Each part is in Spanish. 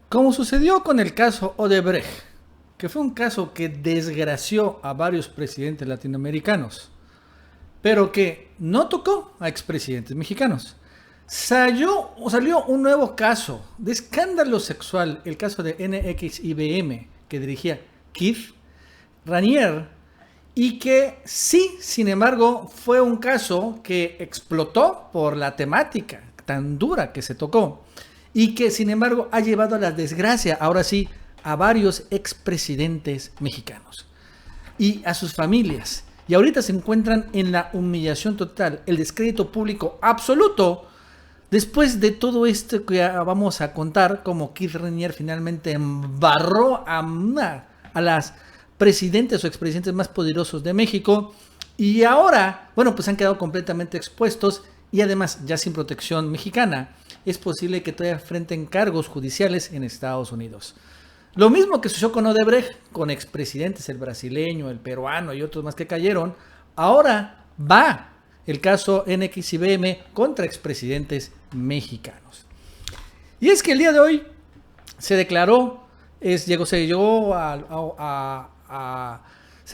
Como sucedió con el caso Odebrecht, que fue un caso que desgració a varios presidentes latinoamericanos, pero que no tocó a expresidentes mexicanos. Salió un nuevo caso de escándalo sexual, el caso de NXIBM, que dirigía Keith Raniere, y que sí, sin embargo, fue un caso que explotó por la temática tan dura que se tocó y que, sin embargo, ha llevado a la desgracia, ahora sí, a varios expresidentes mexicanos y a sus familias. Y ahorita se encuentran en la humillación total, el descrédito público absoluto, después de todo esto que vamos a contar, como Keith Raniere finalmente embarró a las presidentes o expresidentes más poderosos de México, y ahora, bueno, pues han quedado completamente expuestos y además ya sin protección mexicana. Es posible que todavía enfrenten cargos judiciales en Estados Unidos. Lo mismo que sucedió con Odebrecht, con expresidentes, el brasileño, el peruano y otros más que cayeron, ahora va el caso NXIBM contra expresidentes mexicanos. Y es que el día de hoy se declaró, se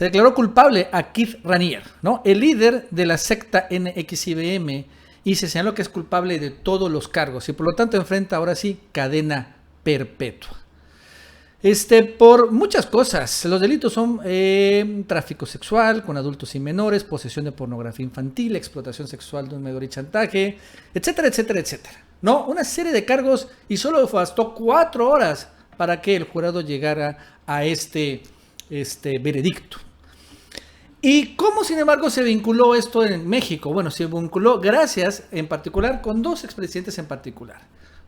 declaró culpable a Keith Raniere, ¿no? El líder de la secta NXIBM, y se señaló que es culpable de todos los cargos y por lo tanto enfrenta ahora sí cadena perpetua. Por muchas cosas. Los delitos son tráfico sexual con adultos y menores, posesión de pornografía infantil, explotación sexual de un menor y chantaje, etcétera, etcétera, etcétera. ¿No? Una serie de cargos y solo bastó 4 horas para que el jurado llegara a este veredicto. ¿Y cómo, sin embargo, se vinculó esto en México? Bueno, se vinculó gracias, en particular, con 2 expresidentes en particular.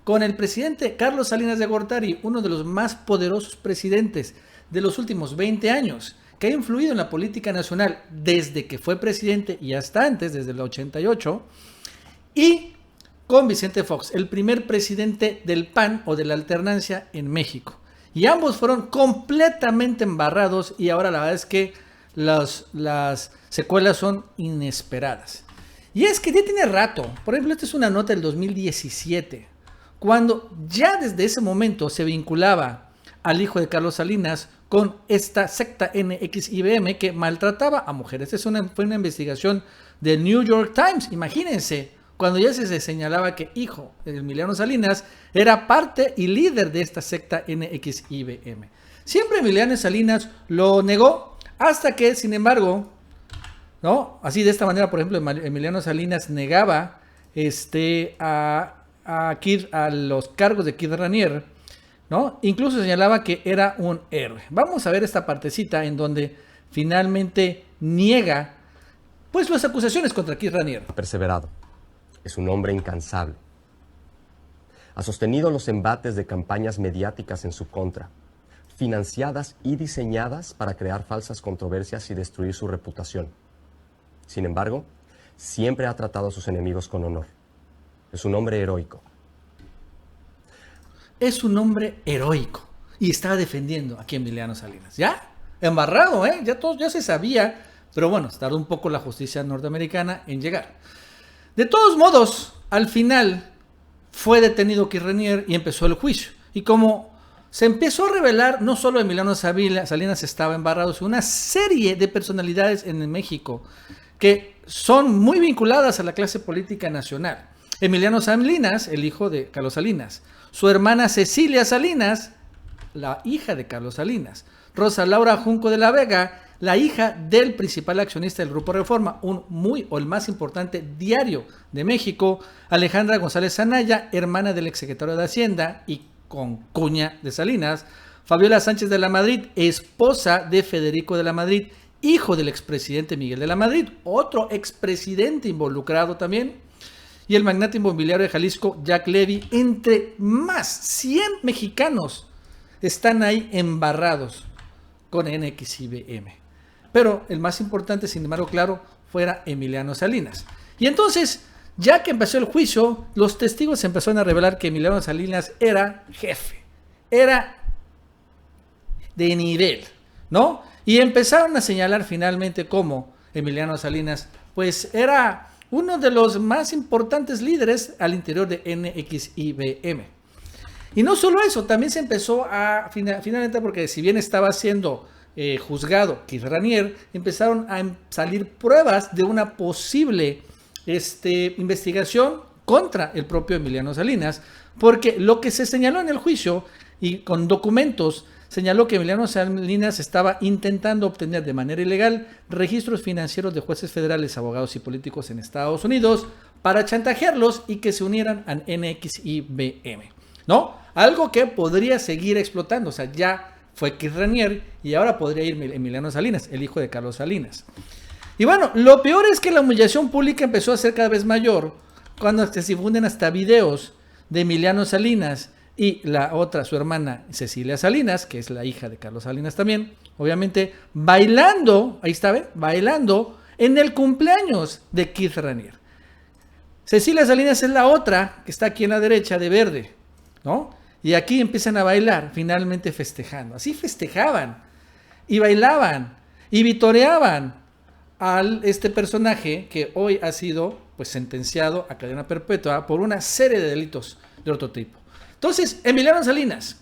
Con el presidente Carlos Salinas de Gortari, uno de los más poderosos presidentes de los últimos 20 años, que ha influido en la política nacional desde que fue presidente y hasta antes, desde el 88, y con Vicente Fox, el primer presidente del PAN o de la alternancia en México. Y ambos fueron completamente embarrados y ahora la verdad es que las secuelas son inesperadas. Y es que ya tiene rato, por ejemplo, esta es una nota del 2017, cuando ya desde ese momento se vinculaba al hijo de Carlos Salinas con esta secta NXIBM que maltrataba a mujeres. Fue una investigación del New York Times, imagínense, cuando ya se señalaba que hijo de Emiliano Salinas era parte y líder de esta secta NXIBM. Siempre Emiliano Salinas lo negó, hasta que, sin embargo, ¿no? Así de esta manera, por ejemplo, Emiliano Salinas negaba a los cargos de Keith Raniere, ¿no? Incluso señalaba que era un héroe. Vamos a ver esta partecita en donde finalmente niega pues las acusaciones contra Keith Raniere. Ha perseverado. Es un hombre incansable. Ha sostenido los embates de campañas mediáticas en su contra, financiadas y diseñadas para crear falsas controversias y destruir su reputación. Sin embargo, siempre ha tratado a sus enemigos con honor. Es un hombre heroico. Es un hombre heroico. Y estaba defendiendo aquí a Emiliano Salinas. ¿Ya? Embarrado, ¿eh? Ya se sabía. Pero bueno, tardó un poco la justicia norteamericana en llegar. De todos modos, al final fue detenido Keith Raniere y empezó el juicio. Y como se empezó a revelar, no solo Emiliano Salinas estaba embarrado, sino una serie de personalidades en México que son muy vinculadas a la clase política nacional. Emiliano Salinas, el hijo de Carlos Salinas. Su hermana Cecilia Salinas, la hija de Carlos Salinas. Rosa Laura Junco de la Vega, la hija del principal accionista del Grupo Reforma, el más importante diario de México. Alejandra González Anaya, hermana del exsecretario de Hacienda y concuña de Salinas. Fabiola Sánchez de la Madrid, esposa de Federico de la Madrid, hijo del expresidente Miguel de la Madrid, otro expresidente involucrado también. Y el magnate inmobiliario de Jalisco, Jack Levy, entre más 100 mexicanos están ahí embarrados con NXIBM. Pero el más importante, sin embargo, claro, fuera Emiliano Salinas. Y entonces, ya que empezó el juicio, los testigos empezaron a revelar que Emiliano Salinas era jefe, era de nivel, ¿no? Y empezaron a señalar finalmente cómo Emiliano Salinas, pues era uno de los más importantes líderes al interior de NXIBM. Y no solo eso, también se empezó a, finalmente, porque si bien estaba siendo juzgado Keith Raniere, empezaron a salir pruebas de una posible investigación contra el propio Emiliano Salinas, porque lo que se señaló en el juicio y con documentos señaló que Emiliano Salinas estaba intentando obtener de manera ilegal registros financieros de jueces federales, abogados y políticos en Estados Unidos para chantajearlos y que se unieran a NXIBM, ¿no? Algo que podría seguir explotando, o sea, ya fue Keith Raniere y ahora podría ir Emiliano Salinas, el hijo de Carlos Salinas. Y bueno, lo peor es que la humillación pública empezó a ser cada vez mayor cuando se difunden hasta videos de Emiliano Salinas y la otra, su hermana Cecilia Salinas, que es la hija de Carlos Salinas también, obviamente, bailando, ahí está, ¿ve? Bailando en el cumpleaños de Keith Raniere. Cecilia Salinas es la otra, que está aquí en la derecha, de verde, ¿no? Y aquí empiezan a bailar, finalmente festejando. Así festejaban, y bailaban, y vitoreaban a este personaje que hoy ha sido pues sentenciado a cadena perpetua por una serie de delitos de otro tipo. Entonces, Emiliano Salinas,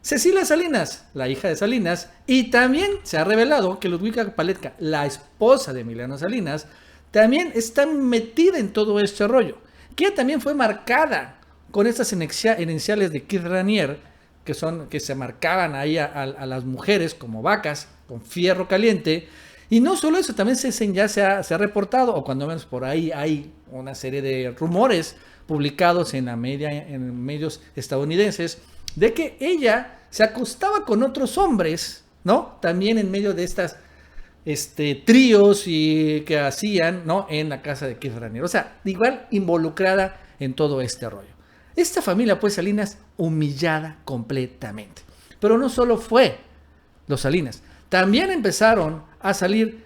Cecilia Salinas, la hija de Salinas, y también se ha revelado que Ludwika Paletka, la esposa de Emiliano Salinas, también está metida en todo este rollo, que también fue marcada con estas iniciales de Keith Raniere, que se marcaban ahí a las mujeres como vacas, con fierro caliente. Y no solo eso, también ya se ha reportado, o cuando menos por ahí hay una serie de rumores publicados en medios estadounidenses, de que ella se acostaba con otros hombres, ¿no? También en medio de estas tríos y que hacían, ¿no? En la casa de Keith Raniere. O sea, igual involucrada en todo este rollo. Esta familia, pues, Salinas, humillada completamente. Pero no solo fue los Salinas, también empezaron a salir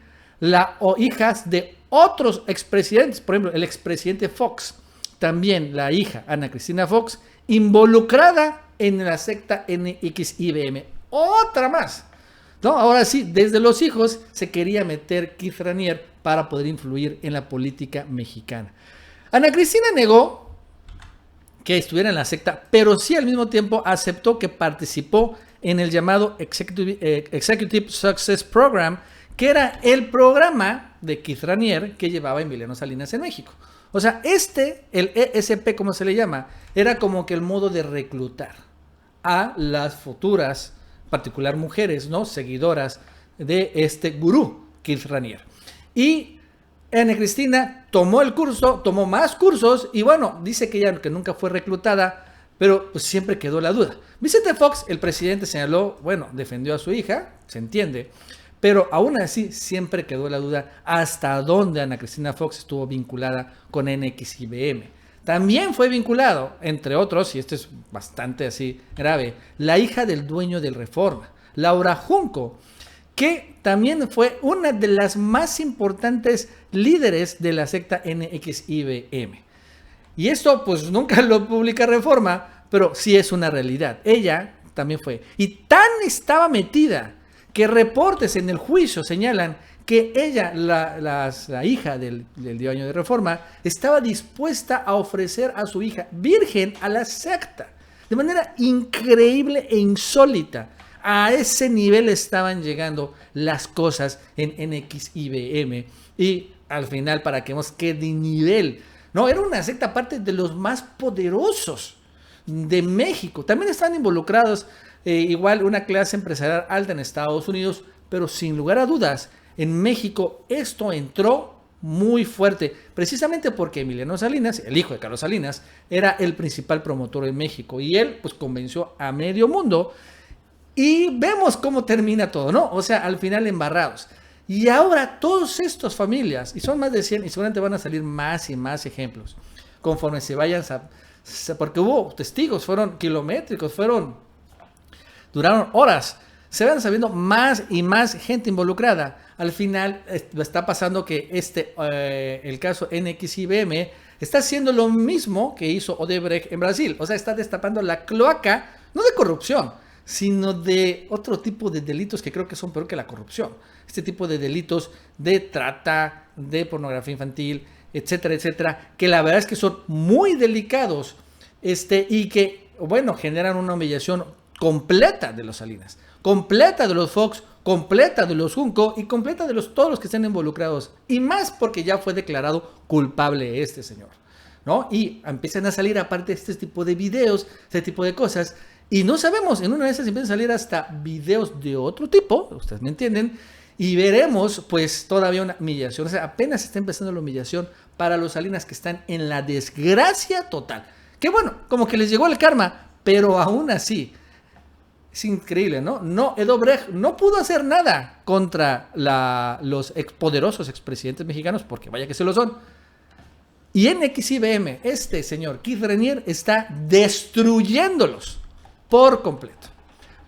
hijas de otros expresidentes, por ejemplo, el expresidente Fox, también la hija Ana Cristina Fox, involucrada en la secta NXIBM. Otra más, ¿no? Ahora sí, desde los hijos se quería meter Keith Raniere para poder influir en la política mexicana. Ana Cristina negó que estuviera en la secta, pero sí al mismo tiempo aceptó que participó en el llamado Executive Success Program, que era el programa de Keith Raniere que llevaba Emiliano Salinas en México. O sea, el ESP, como se le llama, era como que el modo de reclutar a las futuras, particular mujeres, ¿no? Seguidoras de este gurú, Keith Raniere. Y Ana Cristina tomó el curso, tomó más cursos y bueno, dice que ella que nunca fue reclutada, pero pues siempre quedó la duda. Vicente Fox, el presidente, señaló, bueno, defendió a su hija, se entiende, pero aún así siempre quedó la duda hasta dónde Ana Cristina Fox estuvo vinculada con NXIBM. También fue vinculado, entre otros, y esto es bastante así grave, la hija del dueño del Reforma, Laura Junco, que también fue una de las más importantes líderes de la secta NXIBM. Y esto pues nunca lo publica Reforma, pero sí es una realidad. Ella también fue. Y tan estaba metida que reportes en el juicio señalan que ella, la hija del dueño de Reforma, estaba dispuesta a ofrecer a su hija virgen a la secta. De manera increíble e insólita. A ese nivel estaban llegando las cosas en NXIBM. Y al final, para que veamos qué de nivel. No, era una secta aparte de los más poderosos de México. También estaban involucrados igual una clase empresarial alta en Estados Unidos, pero sin lugar a dudas, en México esto entró muy fuerte, precisamente porque Emiliano Salinas, el hijo de Carlos Salinas, era el principal promotor en México y él pues convenció a medio mundo y vemos cómo termina todo, ¿no? O sea, al final embarrados. Y ahora todas estas familias, y son más de 100 y seguramente van a salir más y más ejemplos, conforme se vayan, porque hubo testigos, fueron kilométricos, duraron horas, se van sabiendo más y más gente involucrada. Al final está pasando que el caso NXIBM está haciendo lo mismo que hizo Odebrecht en Brasil. O sea, está destapando la cloaca, no de corrupción, sino de otro tipo de delitos que creo que son peor que la corrupción. Este tipo de delitos de trata, de pornografía infantil, etcétera, etcétera, que la verdad es que son muy delicados y que bueno, generan una humillación completa de los Salinas, completa de los Fox, completa de los Junco y completa de todos los que estén involucrados. Y más porque ya fue declarado culpable este señor, ¿no? Y empiezan a salir aparte este tipo de videos, este tipo de cosas. Y no sabemos, en una de esas empiezan a salir hasta videos de otro tipo, ustedes me entienden, y veremos pues todavía una humillación. O sea, apenas está empezando la humillación para los Salinas que están en la desgracia total. Que bueno, como que les llegó el karma, pero aún así, es increíble, ¿no? No, Edo Brecht no pudo hacer nada contra los poderosos expresidentes mexicanos, porque vaya que se lo son. Y en XIVM, este señor Keith Raniere está destruyéndolos por completo.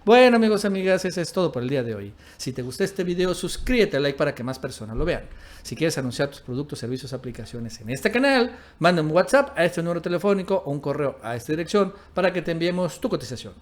Bueno, amigos y amigas, eso es todo por el día de hoy. Si te gustó este video, suscríbete, like para que más personas lo vean. Si quieres anunciar tus productos, servicios, aplicaciones en este canal, manda un WhatsApp a este número telefónico o un correo a esta dirección para que te enviemos tu cotización.